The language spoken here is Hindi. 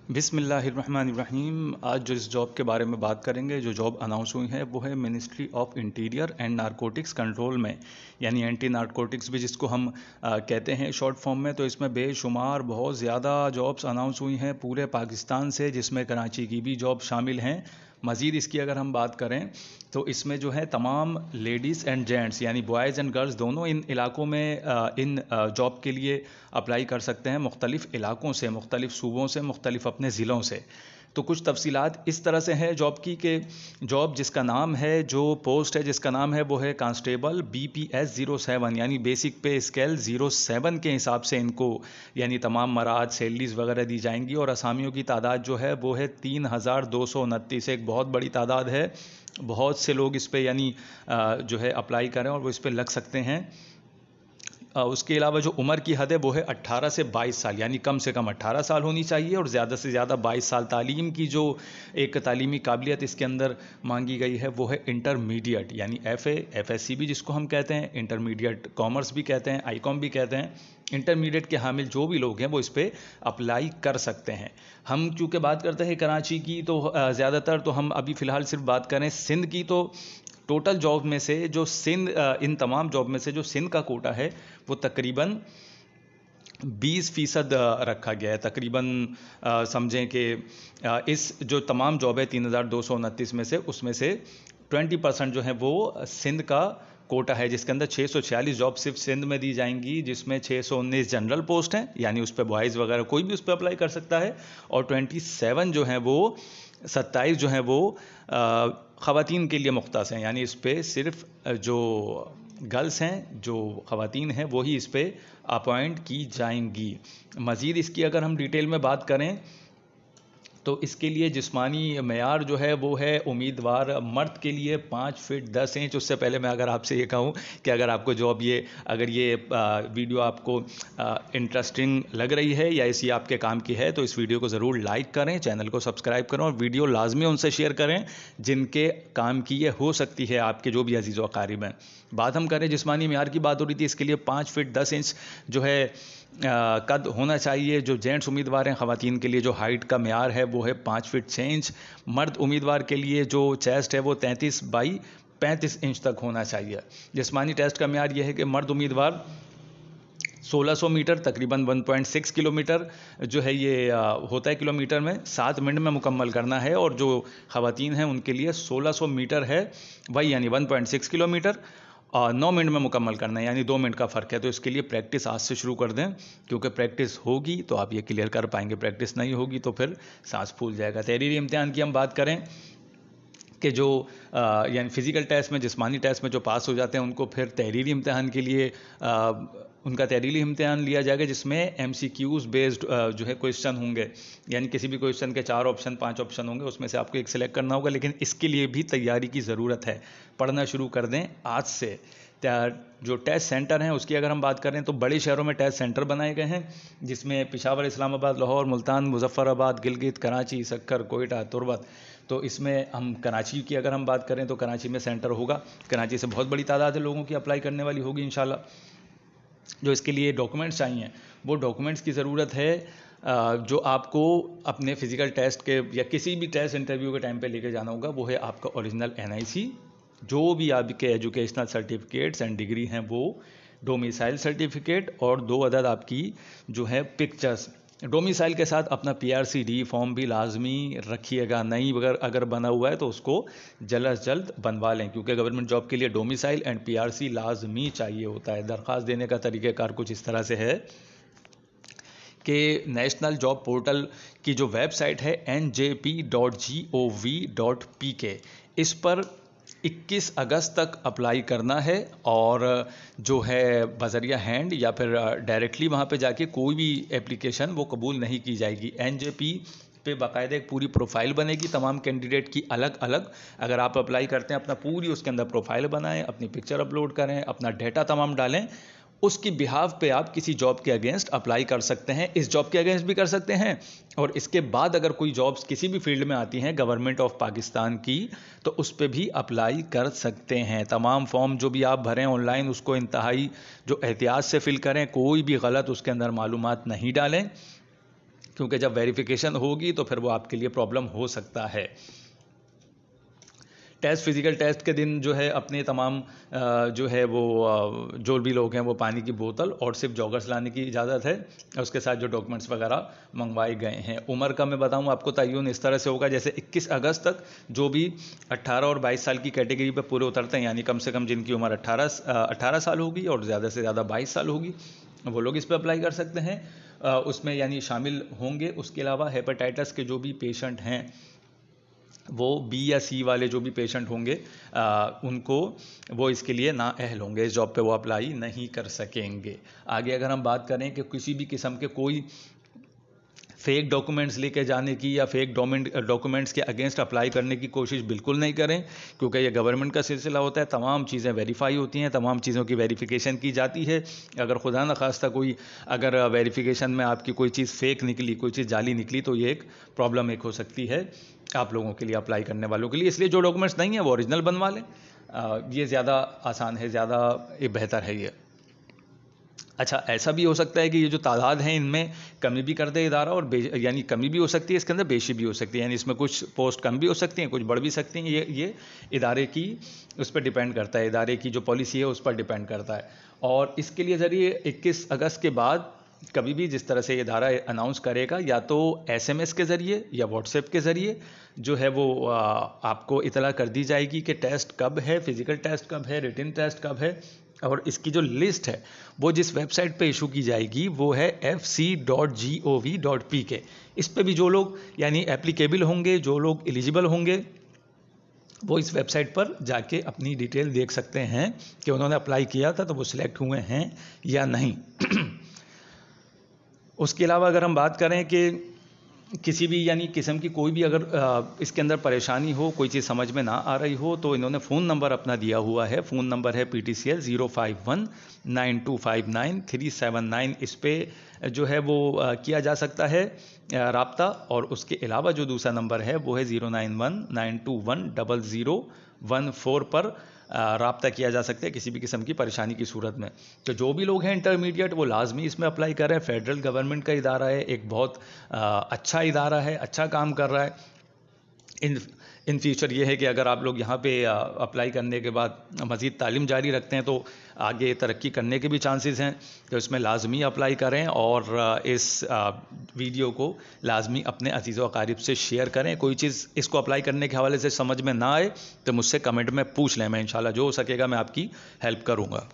बिस्मिल्लाहिर्रहमानिर्रहीम। आज जो इस जॉब के बारे में बात करेंगे, जो जॉब अनाउंस हुई है वो है ministry of interior and narcotics control में, यानी एंटी नारकोटिक्स भी जिसको हम कहते हैं शॉर्ट फॉर्म में। तो इसमें बेशुमार बहुत ज़्यादा जॉब्स अनाउंस हुई हैं पूरे पाकिस्तान से, जिसमें कराची की भी जॉब शामिल हैं। मज़ीद इसकी अगर हम बात करें तो इसमें जो है तमाम लेडीज़ एंड जेंट्स यानी बॉयज़ एंड गर्ल्स दोनों इन इलाकों में इन जॉब के लिए अप्लाई कर सकते हैं, मुख्तलिफ़ इलाकों से, मुख्तलिफ़ सूबों से, मुख्तलिफ़ अपने ज़िलों से। तो कुछ तफसीलात इस तरह से है जॉब की कि जॉब जिसका नाम है, जो पोस्ट है जिसका नाम है वो है कांस्टेबल BPS 07, यानी बेसिक पे स्केल 07 के हिसाब से इनको यानी तमाम मराहत सैलरीज वगैरह दी जाएंगी। और असामियों की तादाद जो है वो है 3229, एक बहुत बड़ी तादाद है। बहुत से लोग इस पर यानी जो है अप्लाई करें और वो इस पर लग सकते हैं। उसके अलावा जो उम्र की हद है वो है 18 से 22 साल, यानी कम से कम 18 साल होनी चाहिए और ज़्यादा से ज़्यादा 22 साल। तालीम की जो एक तालीमी काबिलियत इसके अंदर मांगी गई है वो है इंटरमीडिएट, यानी FA FSC भी जिसको हम कहते हैं, इंटरमीडिएट कॉमर्स भी कहते हैं, ICOM भी कहते हैं। इंटरमीडिएट के हामिल जो भी लोग हैं वो इस पर अप्लाई कर सकते हैं। हम चूँकि बात करते हैं कराची की, तो ज़्यादातर तो हम अभी फ़िलहाल सिर्फ बात करें सिंध की, तो टोटल जॉब में से जो सिंध इन तमाम जॉब में से जो सिंध का कोटा है वो तकरीबन 20% रखा गया है। तकरीबन समझें कि इस जो तमाम जॉब है 3229 में से, उसमें से 20% जो है वो सिंध का कोटा है, जिसके अंदर 646 जॉब सिर्फ सिंध में दी जाएंगी, जिसमें 619 जनरल पोस्ट हैं, यानी उस पर बॉयज़ वगैरह कोई भी उस पर अप्लाई कर सकता है। और 27 जो हैं वो 27 जो हैं वो ख़वातीन के लिए मुख्तस हैं, यानी इस पर सिर्फ जो गर्ल्स हैं, जो ख़वातीन हैं, वही इस पर अपॉइंट की जाएंगी। मज़ीद इसकी अगर हम डिटेल में बात करें तो इसके लिए जिस्मानी मेयार जो है वो है उम्मीदवार मर्द के लिए 5 फीट 10 इंच। उससे पहले मैं अगर आपसे ये कहूँ कि अगर आपको जॉब अगर ये वीडियो आपको इंटरेस्टिंग लग रही है या इसी आपके काम की है, तो इस वीडियो को ज़रूर लाइक करें, चैनल को सब्सक्राइब करें और वीडियो लाजमी उनसे शेयर करें जिनके काम की ये हो सकती है, आपके जो भी अजीज़ व अकारिब हैं। बात हम करें जिस्मानी मेयार की, बात हो रही थी, इसके लिए 5 फीट 10 इंच जो है कद होना चाहिए। जो जेंट्स उम्मीदवार हैं, ख़वातीन के लिए जो हाइट का मेयार है वो है 5 फीट 6 इंच। मर्द उम्मीदवार के लिए जो चेस्ट है वो 33 बाई 35 इंच तक होना चाहिए। जिस्मानी टेस्ट का मेयार ये है कि मर्द उम्मीदवार 1600 मीटर, तकरीबन 1.6 किलोमीटर जो है ये होता है किलोमीटर में, 7 मिनट में मुकम्मल करना है। और जो ख़वातीन हैं उनके लिए 1600 मीटर है, वही यानी 1.6 किलोमीटर, 9 मिनट में मुकम्मल करना है, यानी 2 मिनट का फ़र्क है। तो इसके लिए प्रैक्टिस आज से शुरू कर दें, क्योंकि प्रैक्टिस होगी तो आप ये क्लियर कर पाएंगे, प्रैक्टिस नहीं होगी तो फिर सांस फूल जाएगा। तहरीरी इम्तिहान की हम बात करें कि जो यानी फ़िज़िकल टेस्ट में, जिस्मानी टेस्ट में जो पास हो जाते हैं उनको फिर तहरीरी इम्तिहान के लिए उनका तहरीरी इम्तिहान लिया जाएगा, जिसमें MCQs बेस्ड जो है क्वेश्चन होंगे, यानी किसी भी क्वेश्चन के 4 ऑप्शन 5 ऑप्शन होंगे, उसमें से आपको एक सिलेक्ट करना होगा। लेकिन इसके लिए भी तैयारी की ज़रूरत है, पढ़ना शुरू कर दें आज से। जो टेस्ट सेंटर हैं उसकी अगर हम बात करें तो बड़े शहरों में टेस्ट सेंटर बनाए गए हैं, जिसमें पेशावर, इस्लामाबाद, लाहौर, मुल्तान, मुजफ्फराबाद, गिलगित, कराची, सक्कर, कोयटा, तुर्बत। तो इसमें हम कराची की अगर हम बात करें तो कराची में सेंटर होगा। कराची से बहुत बड़ी तादाद है लोगों की अप्लाई करने वाली होगी इंशाल्लाह। जो इसके लिए डॉक्यूमेंट्स चाहिए वो डॉक्यूमेंट्स की ज़रूरत है जो आपको अपने फ़िज़िकल टेस्ट के या किसी भी टेस्ट इंटरव्यू के टाइम पे लेके जाना होगा, वो है आपका ओरिजिनल NIC, जो भी आपके एजुकेशनल सर्टिफिकेट्स एंड डिग्री हैं वो, डोमिसाइल सर्टिफिकेट और 2 अदद आपकी जो है पिक्चर्स। डोमिसाइल के साथ अपना PRC-D फॉर्म भी लाजमी रखिएगा, नहीं अगर बना हुआ है तो उसको जल्द से जल्द बनवा लें, क्योंकि गवर्नमेंट जॉब के लिए डोमिसाइल एंड PRC लाजमी चाहिए होता है। दरख्वास्त देने का तरीक़ाकार कुछ इस तरह से है कि नेशनल जॉब पोर्टल की जो वेबसाइट है njp.gov.pk, इस पर 21 अगस्त तक अप्लाई करना है। और जो है बज़रिया हैंड या फिर डायरेक्टली वहाँ पे जाके कोई भी एप्लीकेशन वो कबूल नहीं की जाएगी। NJP पे बाकायदा एक पूरी प्रोफाइल बनेगी तमाम कैंडिडेट की अलग अलग। अगर आप अप्लाई करते हैं अपना पूरी उसके अंदर प्रोफाइल बनाएं, अपनी पिक्चर अपलोड करें, अपना डेटा तमाम डालें, उसकी बिहाफ पे आप किसी जॉब के अगेंस्ट अप्लाई कर सकते हैं। इस जॉब के अगेंस्ट भी कर सकते हैं, और इसके बाद अगर कोई जॉब्स किसी भी फील्ड में आती हैं गवर्नमेंट ऑफ पाकिस्तान की, तो उस पर भी अप्लाई कर सकते हैं। तमाम फॉर्म जो भी आप भरें ऑनलाइन उसको इंतहाई जो एहतियात से फिल करें, कोई भी गलत उसके अंदर मालूमात नहीं डालें। क्योंकि जब वेरिफिकेशन होगी तो फिर वो आपके लिए प्रॉब्लम हो सकता है। टेस्ट, फिजिकल टेस्ट के दिन जो है अपने तमाम जो है वो जो भी लोग हैं वो पानी की बोतल और सिर्फ जॉगर्स लाने की इजाज़त है, उसके साथ जो डॉक्यूमेंट्स वगैरह मंगवाए गए हैं। उम्र का मैं बताऊं आपको तयन इस तरह से होगा जैसे 21 अगस्त तक जो भी 18 और 22 साल की कैटेगरी पे पूरे उतरते हैं, यानी कम से कम जिनकी उम्र 18 साल होगी और ज़्यादा से ज़्यादा 22 साल होगी, वो लोग इस पर अप्लाई कर सकते हैं, उसमें यानी शामिल होंगे। उसके अलावा हेपेटाइटिस के जो भी पेशेंट हैं वो बी या सी वाले जो भी पेशेंट होंगे उनको वो इसके लिए नाअहल होंगे, इस जॉब पे वो अप्लाई नहीं कर सकेंगे। आगे अगर हम बात करें कि किसी भी किस्म के कोई फेक डॉक्यूमेंट्स लेके जाने की या फेक डॉक्यूमेंट्स के अगेंस्ट अप्लाई करने की कोशिश बिल्कुल नहीं करें, क्योंकि ये गवर्नमेंट का सिलसिला होता है, तमाम चीज़ें वेरीफाई होती हैं, तमाम चीज़ों की वेरिफिकेशन की जाती है। अगर खुदा न खास्ता कोई अगर वेरिफिकेशन में आपकी कोई चीज़ फेक निकली, कोई चीज़ जाली निकली, तो ये एक प्रॉब्लम एक हो सकती है आप लोगों के लिए, अप्लाई करने वालों के लिए। इसलिए जो डॉक्यूमेंट्स नहीं है वो ओरिजिनल बनवा लें, ये ज़्यादा आसान है, ज़्यादा बेहतर है ये। अच्छा, ऐसा भी हो सकता है कि ये जो तादाद है इनमें कमी भी कर दे इदारा, और यानी कमी भी हो सकती है, इसके अंदर बेशी भी हो सकती है, यानी इसमें कुछ पोस्ट कम भी हो सकती हैं, कुछ बढ़ भी सकती हैं। ये इदारे की उस पर डिपेंड करता है, इदारे की जो पॉलिसी है उस पर डिपेंड करता है। और इसके लिए ज़रिए 21 अगस्त के बाद कभी भी जिस तरह से ये इदारा अनाउंस करेगा, या तो SMS के ज़रिए या व्हाट्सएप के ज़रिए जो है वो आपको इतला कर दी जाएगी कि टेस्ट कब है, फिज़िकल टेस्ट कब है, रिटन टेस्ट कब है। और इसकी जो लिस्ट है वो जिस वेबसाइट पे इशू की जाएगी वो है fc.gov.pk। इस पे भी जो लोग यानी एप्लीकेबल होंगे, जो लोग एलिजिबल होंगे, वो इस वेबसाइट पर जाके अपनी डिटेल देख सकते हैं कि उन्होंने अप्लाई किया था तो वो सिलेक्ट हुए हैं या नहीं। उसके अलावा अगर हम बात करें कि किसी भी यानी किस्म की कोई भी अगर इसके अंदर परेशानी हो, कोई चीज़ समझ में ना आ रही हो, तो इन्होंने फ़ोन नंबर अपना दिया हुआ है। फ़ोन नंबर है PTCL 0519259 इस पर जो है वो किया जा सकता है राब्ता। और उसके अलावा जो दूसरा नंबर है वो है 09192100014 पर राब्ता किया जा सकता है किसी भी किस्म की परेशानी की सूरत में। तो जो भी लोग हैं इंटरमीडिएट वो लाजमी इसमें अप्लाई कर रहे हैं। फेडरल गवर्नमेंट का इदारा है, एक बहुत अच्छा इदारा है, अच्छा काम कर रहा है। इन फ्यूचर ये है कि अगर आप लोग यहाँ पे अप्लाई करने के बाद मज़ीद तालीम जारी रखते हैं तो आगे तरक्की करने के भी चांसेस हैं, तो इसमें लाजमी अप्लाई करें और इस वीडियो को लाजमी अपने अजीज़ व अकारिब से शेयर करें। कोई चीज़ इसको अप्लाई करने के हवाले से समझ में ना आए तो मुझसे कमेंट में पूछ लें, मैं इंशाल्लाह जो हो सकेगा मैं आपकी हेल्प करूँगा।